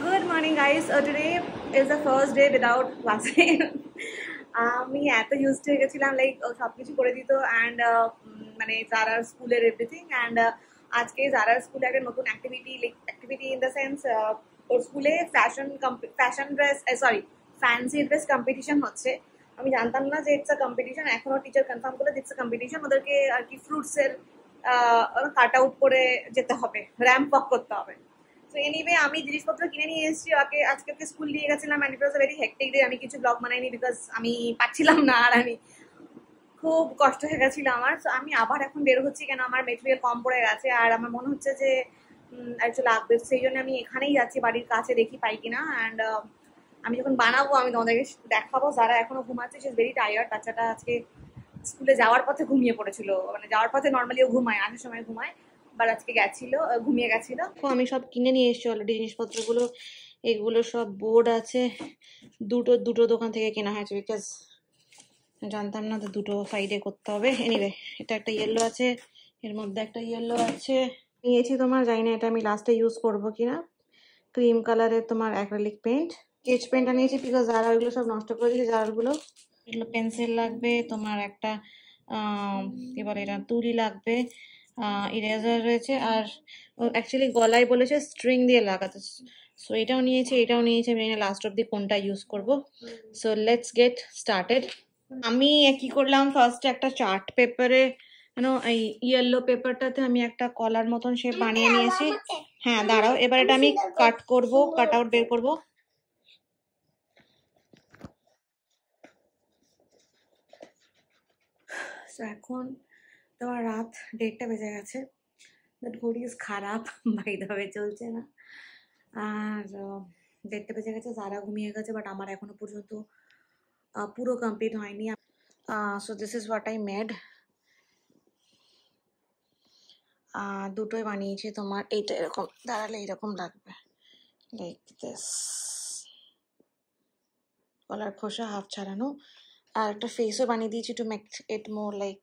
Good morning, guys. Today is the first day without classes. আমি এত use হয়ে গেছিলাম লাইক সব কিছু করে দিত অ্যান্ড মানে জারার স্কুলের এভরিথিং অ্যান্ড আজকে জারার স্কুলে একটা নতুন activity like activity in the sense ওর স্কুলে fashion dress sorry fancy dress competition হচ্ছে। আমি জানতাম না যে ইটস আ কম্পিটিশন, এখনও টিচার কনফার্ম করে ইটস আ কম্পিটিশন। ওদেরকে আর কি ফ্রুটসের কাট আউট করে যেতে হবে, র্যাম্প ওয়াক করতে হবে। তো এনিওয়ে আমি জিনিসপত্র কিনে নিয়ে এসেছি, ওকে আজকে ওকে স্কুল নিয়ে গেছিলাম and it was a very hectic day. আমি কিছু ব্লগ বানাইনি বিকজ আমি পাচ্ছিলাম না, আর আমি খুব কষ্ট হয়ে গেছিল আমার। তো আমি আবার এখন বের হচ্ছি, কেন আমার মেটেরিয়াল কম পড়ে গেছে আর আমার মনে হচ্ছে যে একটু লাগবে। সেই জন্য আমি এখানেই যাচ্ছি, বাড়ির কাছে, দেখি পাই কিনা। অ্যান্ড আমি যখন বানাবো আমি তোমাদেরকে দেখাবো। যারা এখনো ঘুমাচ্ছে, সে ইজ ভেরি টায়ার্ড। বাচ্চাটা আজকে স্কুলে যাওয়ার পথে ঘুমিয়ে পড়েছিল, মানে যাওয়ার পথে নর্মালিও ঘুমায়, আসার সময় ঘুমায়, বাট আজকে গেছিল, ঘুমিয়ে গেছিল। তো আমি সব কিনে নিয়ে এসেছি অলরেডি জিনিসপত্রগুলো। এগুলো সব বোর্ড আছে, দুটো দোকান থেকে কেনা হয়েছে বিকজ জানতাম না তো দুটো সাইডে করতে হবে। এনিওয়ে এটা একটা ইয়েলো আছে, এর মধ্যে একটা ইয়েলো আছে নিয়েছি। তোমার জানি না এটা আমি লাস্টে ইউজ করবো কিনা। ক্রিম কালারের তোমার অ্যাক্রিলিক পেন্ট, স্কেচ পেন্টটা নিয়েছি বিকজ যারা ওইগুলো সব নষ্ট করে দিয়েছে জারগুলো। এগুলো পেন্সিল লাগবে, তোমার একটা কি বলে এটা, তুলি লাগবে, ইরেজার রয়েছে, আর অ্যাকচুয়ালি গলায় বলেছে স্ট্রিং দিয়ে লাগাতে। সো এটাও নিয়েছি, এটাও নিয়েছি। আমি লাস্ট অব্দি কোনটা ইউজ করব। So let's get started. আমি কি করলাম, ফার্স্টে একটা চার্ট পেপারে, এই ইয়েলো পেপারটাতে আমি একটা কলার মতন শেপ বানিয়ে নিয়েছি। হ্যাঁ দাঁড়াও, এবার এটা আমি কাট আউট বের করবো। এখন তোমার রাত 1:30 বেজে গেছে, বাট ঘড়ি খারাপ, বাই দ্য ওয়ে চলছে না। আর 1:30 বেজে গেছে, যারা ঘুমিয়ে গেছে, বাট আমার এখনো পর্যন্ত পুরো কমপ্লিট হয়নি। So this is what I made. দুটোই বানিয়েছি। তোমার এইটা এরকম দাঁড়ালে এরকম লাগবে, লাইক দিস, গলার খোসা হাফ ছাড়ানো। আর একটা ফেসও বানিয়ে দিয়েছি to make it more like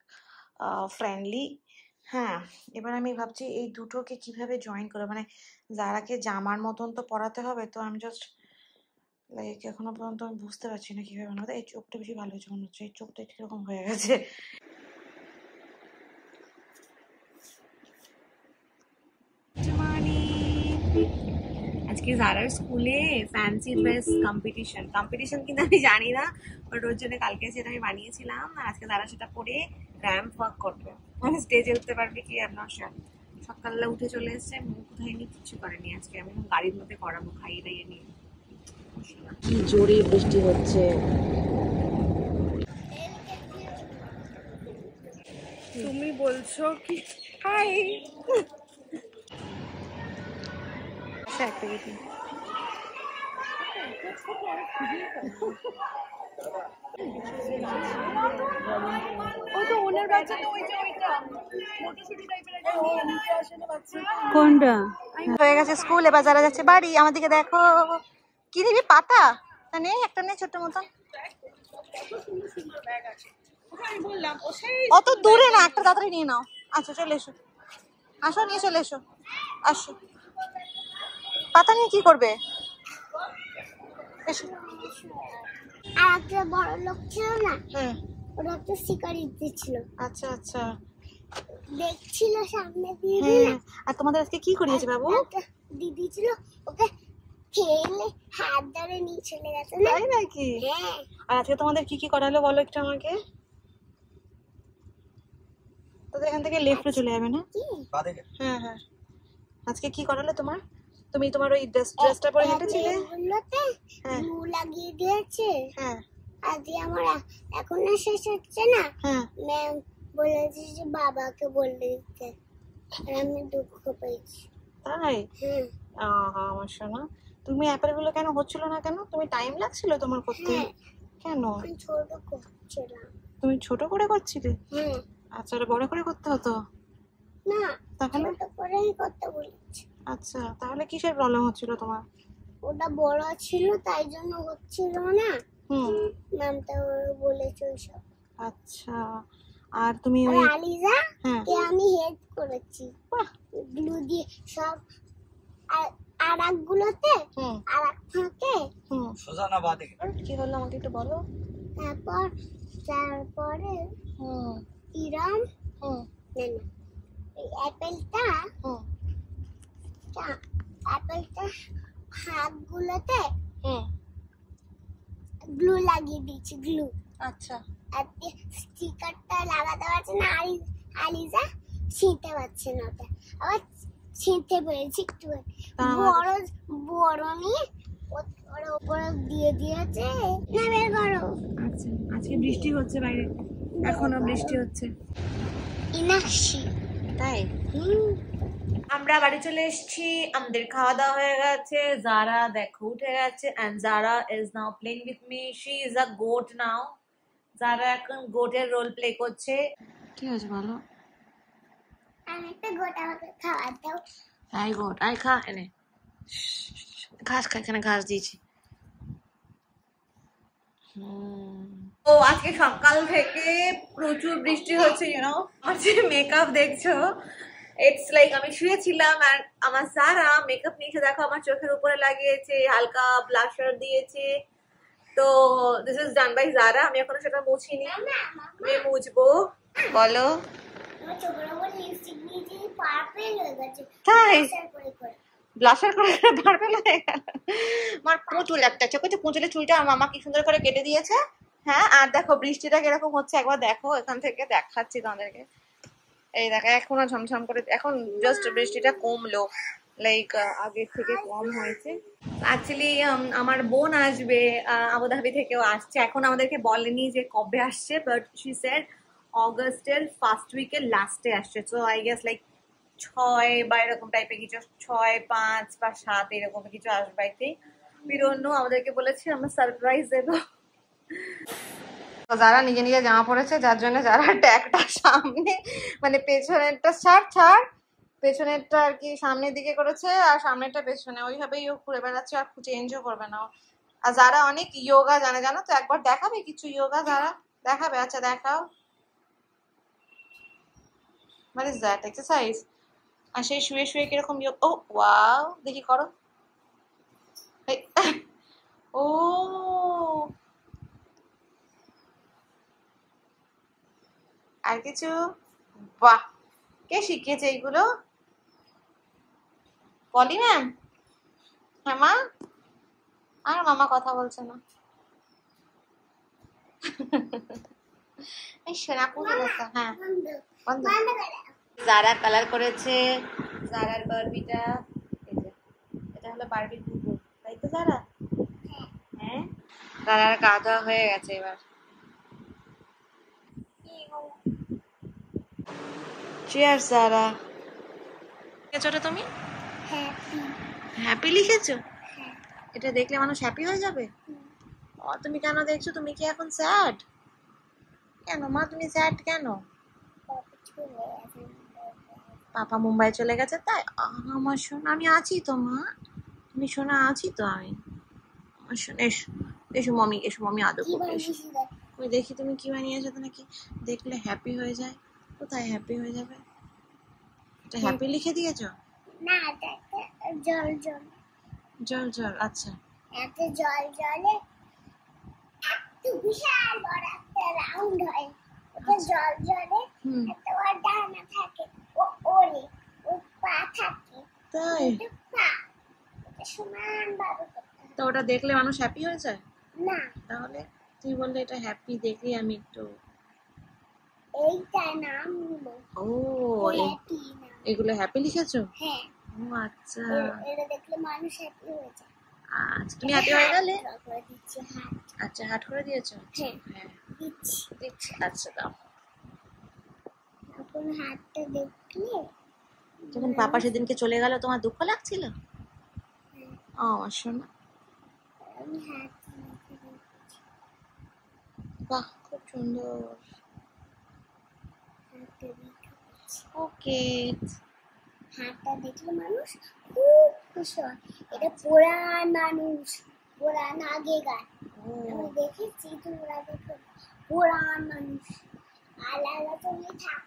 friendly. হ্যাঁ, এবার আমি ভাবছি এই দুটোকে কিভাবে জয়েন করবো, মানে যারাকে জামার মতন তো পরাতে হবে। তো আমি জাস্ট লাইক এখনো পর্যন্ত আমি বুঝতে পারছি না কিভাবে বানাবো। এই চোখটা বেশি ভালো হয়েছে মনে হচ্ছে, এই চোখটা কিরকম হয়ে গেছে। আজকে জারার স্কুলে ফ্যান্সি ড্রেস কম্পিটিশন কিন্তু আমি জানি না, বাট ওর জন্য কালকে সেটা আমি বানিয়েছিলাম। আর আজকে জারা সেটা পরে র্যাম্প ওয়াক করবে, মানে স্টেজে উঠতে পারবে কি আর না। সকালবেলা উঠে চলে এসছে, মুখ ধোয়নি, কিছু করেনি। আজকে আমি গাড়ির মধ্যে করাবো, খাইয়ে দাইয়ে নিয়ে। কি জোরে বৃষ্টি হচ্ছে। তুমি বলছো কি হাই অ্যাক্টিভিটি। কোনটা হয়ে গেছে স্কুল, এবার যারা যাচ্ছে বাড়ি। আমার দিকে দেখো, কি নিবি? পাতা তা নেই, একটা নেই ছোট্ট মতন। অত দূরে না, একটা তাড়াতাড়ি নিয়ে নাও। আচ্ছা চলে এসো, আসো নিয়ে চলে এসো, আসো। পাতা নিয়ে কি করবে? এসো। আর একটা বড় লোক ছিল না, হ্যাঁ, ওরা একটা শিকারি দিচ্ছিল। আচ্ছা আচ্ছা, দেখছিল সামনে দিয়ে। হ্যাঁ। আর তোমাদের আজকে কি করিয়েছে বাবু? একটা দিদি ছিল, ওকে খেলে হাত ধরে নিয়ে চলে গেছে। তাই নাকি? হ্যাঁ। আর আজকে তোমাদের কি কি করালো বলো একটু আমাকে। তোদের এখান থেকে লেফটে চলে যাবে না? হ্যাঁ হ্যাঁ। আজকে কি করালো তোমার? তুমি তোমার ওই ড্রেসটা পরে হেঁটেছিলে? হ্যাঁ, গ্লু লাগিয়ে দিয়েছে। হ্যাঁ। আজকে আমার এখনো শেষ হচ্ছে না। হ্যাঁ, ম্যাম বলেছে যে বাবাকে বলে দিতে, আর আমি দুঃখ পেয়েছি। তাই? হ্যাঁ। আমার সোনা, তুমি অ্যাপারগুলো কেন হচ্ছিল না কেন? তুমি টাইম লাগছিল তোমার করতে? কেন? আমি ছোট করছিলাম। তুমি ছোট করে করছিলে? হ্যাঁ। আচ্ছা, ওটা বড় করে করতে হতো না, তাহলে? ছোট করেই করতে বলেছে। আচ্ছা, তাহলে কিসের প্রবলেম হচ্ছিল তোমার? ওটা বড় ছিল তাই জন্য হচ্ছিল না। ম্যাম তো বলেছে ওইসব। আচ্ছা, আর তুমি ওই আলিজা, হ্যাঁ করেছি বাহ গ্লু দিয়ে সব আর একগুলোতে আর এক থাকে সোজা না বাঁ দিকে কি হলো আমাকে একটু বলো তারপরে ইরাম না না এই অ্যাপেলটা হাতগুলোতে গ্লু লাগিয়ে দিয়েছি গ্লু আচ্ছা আর স্টিকারটা লাগাতে পারছে না আলিজা ছিঁড়তে পারছে না ওটা আবার ছিঁড়তে পেরেছি একটু বড় বড় নিয়ে ওর উপরে দিয়ে দিয়েছে না বের করো আচ্ছা আজকে বৃষ্টি হচ্ছে বাইরে এখনো বৃষ্টি হচ্ছে ইনাক্ষী তাই আমরা বাড়ি চলে এসেছি আমাদের খাওয়া দাওয়া হয়ে গেছে জারা দেখো উঠে গেছে and Zara is now playing with me she is a goat now Zara এখন গোটের রোল প্লে করছে কি হয়েছে বলো আমি একটা গোটা খাওয়া দাও আই গোট আই খা এনে ঘাস খা এখানে ঘাস দিয়েছি তো আজকে সকাল থেকে প্রচুর বৃষ্টি হচ্ছে ইউনো আমার যে মেকআপ দেখছো ইটস লাইক আমি শুয়েছিলাম আর আমার সারা মেকআপ নিয়ে দেখো আমার চোখের উপরে লাগিয়েছে হালকা ব্লাশার দিয়েছে তো দিস ইজ ডান বাই জারা আমি এখনো সেটা মুছিনি আমি মুছবো বলো আমার চোখের উপর লিপস্টিক দিয়েছি পার্পল হয়ে গেছে তাই করে ব্লাশার করে পারবেল হয়ে গেল আমার পুঁচুল একটা চোখে পুঁচুলে চুলটা আমার মামা কি সুন্দর করে কেটে দিয়েছে হ্যাঁ আর দেখো বৃষ্টিটা কিরকম হচ্ছে একবার দেখো এখান থেকে দেখাচ্ছি তোমাদেরকে এই দেখো এখনো ঝমঝম করে এখন জাস্ট বৃষ্টিটা কমলো লাইক আগের থেকে কম হয়েছে অ্যাকচুয়ালি আমার বোন আসবে আবুধাবি থেকেও আসছে এখন আমাদেরকে বলেনি যে কবে আসছে বাট শি সেড অগস্টের ফার্স্ট উইকের লাস্টে আসছে সো আই গেস লাইক 6 বা এরকম টাইপের কিছু 6, 5 বা 7 এরকম কিছু আসবে I think we don't know আমাদেরকে বলেছে আমরা সারপ্রাইজ দেবো যারা নিজে নিজে জামা পড়েছে যার জন্য যারা ট্যাগটা সামনে মানে পেছনেরটা ছাড় পেছনেরটা আর কি সামনের দিকে করেছে আর সামনেরটা পেছনে ওইভাবেই ও ঘুরে বেড়াচ্ছে আর চেঞ্জও করবে না আর যারা অনেক ইয়োগা জানো তো একবার দেখাবে কিছু ইয়োগা যারা দেখাবে আচ্ছা দেখাও what is that exercise আর সেই শুয়ে শুয়ে কিরকম ও ওয়াও দেখি করো ও আর কিছু বাহ কে শিখিয়েছে এইগুলো পলি ম্যাম হ্যাঁ মা আর মামা কথা বলছে না এই শোনা কোথায় গেছে হ্যাঁ বন্ধ জারা কালার করেছে জারার বারবিটা এই যে এটা হলো বারবি কুকুর তাই তো জারা হ্যাঁ জারার গা ধোয়া হয়ে গেছে এবার চিয়ার্স জারা লিখেছো তুমি হ্যাপি লিখেছো এটা দেখলে মানুষ হ্যাপি হয়ে যাবে ও তুমি কেন দেখছো তুমি কি এখন স্যাড কেন মা তুমি স্যাড কেন পাপা মুম্বাই চলে গেছে তাই আমার শোনা আমি আছি তো মা তুমি শোনা আছি তো আমি আমার শোনা এসো এসো মামি আদর করবে এসো ওই দেখি তুমি কি বানিয়েছো তো নাকি দেখলে হ্যাপি হয়ে যায় কোথায় হ্যাপি হয়ে যাবে এটা হ্যাপি লিখে দিয়েছো না জল জল জল জল আচ্ছা এত জল জলে এত বিশাল বড় একটা রাউন্ড হয় ওটা জল জলে একটা বড় ডানা থাকে ও ওরে ও পা থাকে তাই পা ওটা সমান ভাবে তো ওটা দেখলে মানুষ হ্যাপি হয়ে যায় না তাহলে তুই বললে এটা হ্যাপি দেখলি আমি একটু এইটা নাম ও হ্যাপি না এগুলো হ্যাপি লিখেছো হ্যাঁ ও আচ্ছা এটা দেখলে মানুষ হ্যাপি হয়ে যায় আচ্ছা তুমি হ্যাপি হয়ে গেলে করে দিচ্ছি হাত আচ্ছা হাট করে দিয়েছো হ্যাঁ হ্যাঁ দিচ্ছি আচ্ছা দাও এখন হাতটা দেখলে যখন পাপা সেদিনকে চলে গেল তোমার দুঃখ লাগছিল ও শোনা আমি হাত বাহ খুব সুন্দর ওকে হাতটা দেখলে মানুষ খুব খুশি হয় এটা পুরান মানুষ পুরান আগেকার আমি দেখেছি তোমরা দেখো পুরান মানুষ আলাদা তুমি থাক